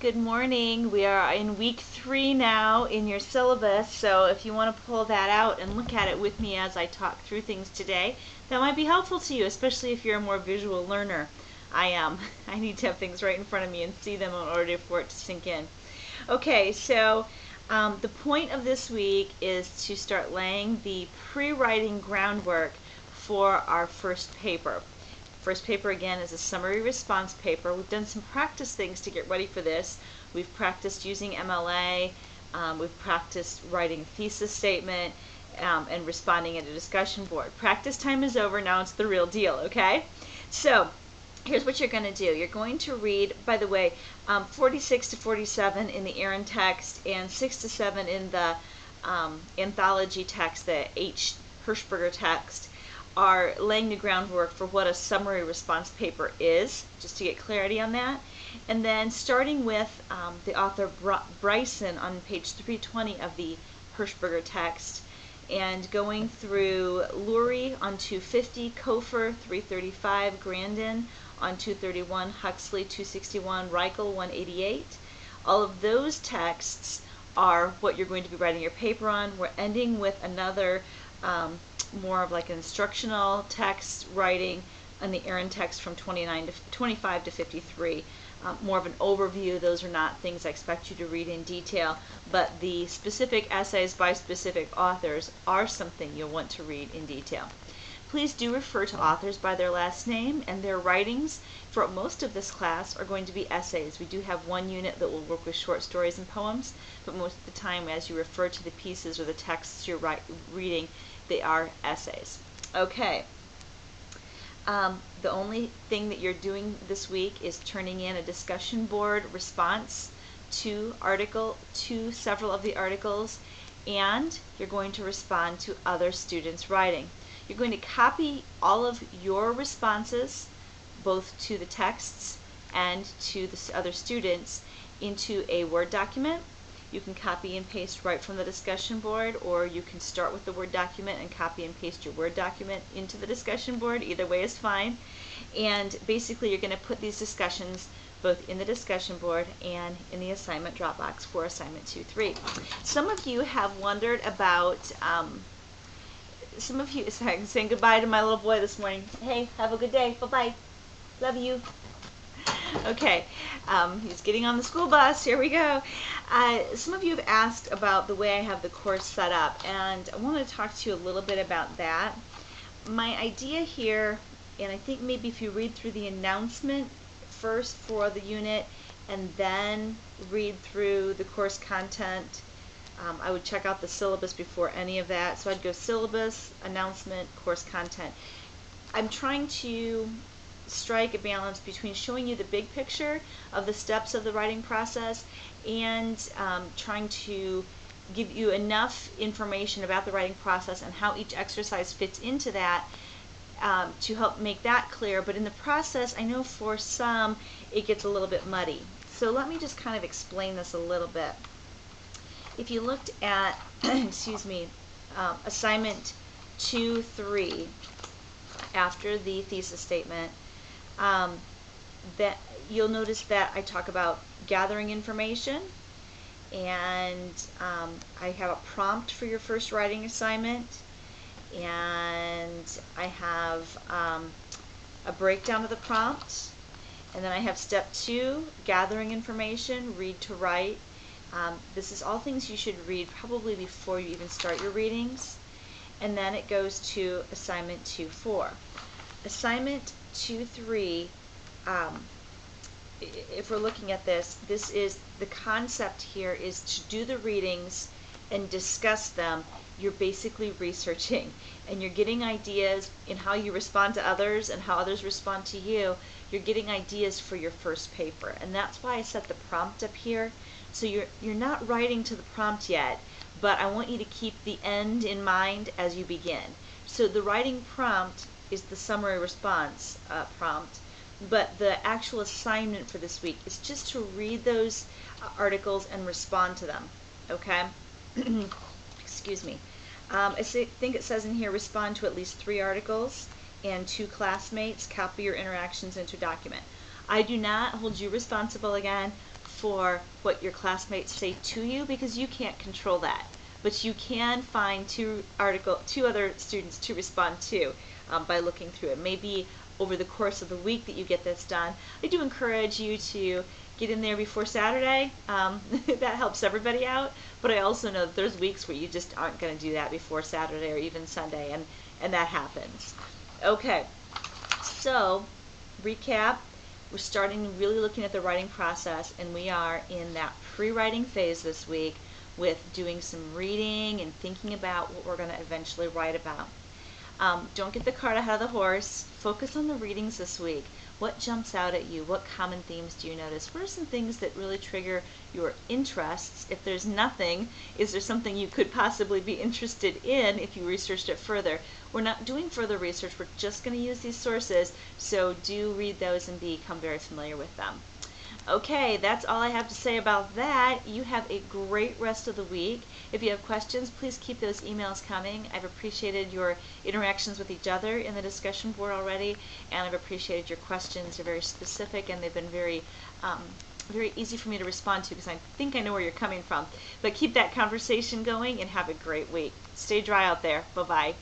Good morning. We are in week 3 now in your syllabus, so if you want to pull that out and look at it with me as I talk through things today, that might be helpful to you, especially if you're a more visual learner. I am. I need to have things right in front of me and see them in order for it to sink in. Okay, so the point of this week is to start laying the pre-writing groundwork for our first paper. First paper, again, is a summary response paper. We've done some practice things to get ready for this. We've practiced using MLA, we've practiced writing a thesis statement, and responding at a discussion board. Practice time is over, now it's the real deal, okay? So, here's what you're going to do. You're going to read, by the way, 46 to 47 in the Aaron text and 6 to 7 in the anthology text, the H. Hirschberger text, are laying the groundwork for what a summary response paper is, just to get clarity on that. And then starting with the author Bryson on page 320 of the Hirschberger text, and going through Lurie on 250, Kofer 335, Grandin on 231, Huxley 261, Reichel 188. All of those texts are what you're going to be writing your paper on. We're ending with another more of like an instructional text writing on the Aaron text from 25 to 53. More of an overview. Those are not things I expect you to read in detail, but the specific essays by specific authors are something you'll want to read in detail. Please do refer to authors by their last name, and their writings for most of this class are going to be essays. We do have one unit that will work with short stories and poems, but most of the time as you refer to the pieces or the texts you're reading, they are essays. Okay. The only thing that you're doing this week is turning in a discussion board response to several of the articles, and you're going to respond to other students' writing. You're going to copy all of your responses, both to the texts and to the other students, into a Word document. You can copy and paste right from the discussion board, or you can start with the Word document and copy and paste your Word document into the discussion board. Either way is fine. And basically you're going to put these discussions both in the discussion board and in the assignment Dropbox for assignment 2-3. Some of you have wondered about, sorry, saying goodbye to my little boy this morning. Hey, have a good day. Bye-bye. Love you. Okay, he's getting on the school bus. Here we go. Some of you have asked about the way I have the course set up, and I want to talk to you a little bit about that. My idea here, and I think maybe if you read through the announcement first for the unit and then read through the course content, I would check out the syllabus before any of that. So I'd go syllabus, announcement, course content. I'm trying to strike a balance between showing you the big picture of the steps of the writing process and trying to give you enough information about the writing process and how each exercise fits into that to help make that clear. But in the process, I know for some it gets a little bit muddy. So let me just kind of explain this a little bit. If you looked at excuse me, assignment 2-3 after the thesis statement, that you'll notice that I talk about gathering information, and I have a prompt for your first writing assignment, and I have a breakdown of the prompt, and then I have step 2, gathering information, read to write. This is all things you should read probably before you even start your readings, and then it goes to assignment 2-4. Assignment 2-3, if we're looking at this is the concept here is to do the readings and discuss them. You're basically researching and you're getting ideas in how you respond to others and how others respond to you. You're getting ideas for your first paper, and that's why I set the prompt up here. So you're not writing to the prompt yet, but I want you to keep the end in mind as you begin. So the writing prompt is the summary response prompt, but the actual assignment for this week is just to read those articles and respond to them, okay? Excuse me. I think it says in here, respond to at least 3 articles and 2 classmates, copy your interactions into a document. I do not hold you responsible again for what your classmates say to you, because you can't control that. But you can find two other students to respond to by looking through it. Maybe over the course of the week that you get this done. I do encourage you to get in there before Saturday. That helps everybody out. But I also know that there's weeks where you just aren't going to do that before Saturday or even Sunday, and that happens. Okay, so recap. We're starting really looking at the writing process, and we are in that pre-writing phase this week with doing some reading and thinking about what we're going to eventually write about. Don't get the cart ahead of the horse. Focus on the readings this week. What jumps out at you? What common themes do you notice? What are some things that really trigger your interests? If there's nothing, is there something you could possibly be interested in if you researched it further? We're not doing further research. We're just going to use these sources, so do read those and become very familiar with them. Okay, that's all I have to say about that. You have a great rest of the week. If you have questions, please keep those emails coming. I've appreciated your interactions with each other in the discussion board already, and I've appreciated your questions. They're very specific, and they've been very easy for me to respond to because I think I know where you're coming from. But keep that conversation going and have a great week. Stay dry out there. Bye-bye.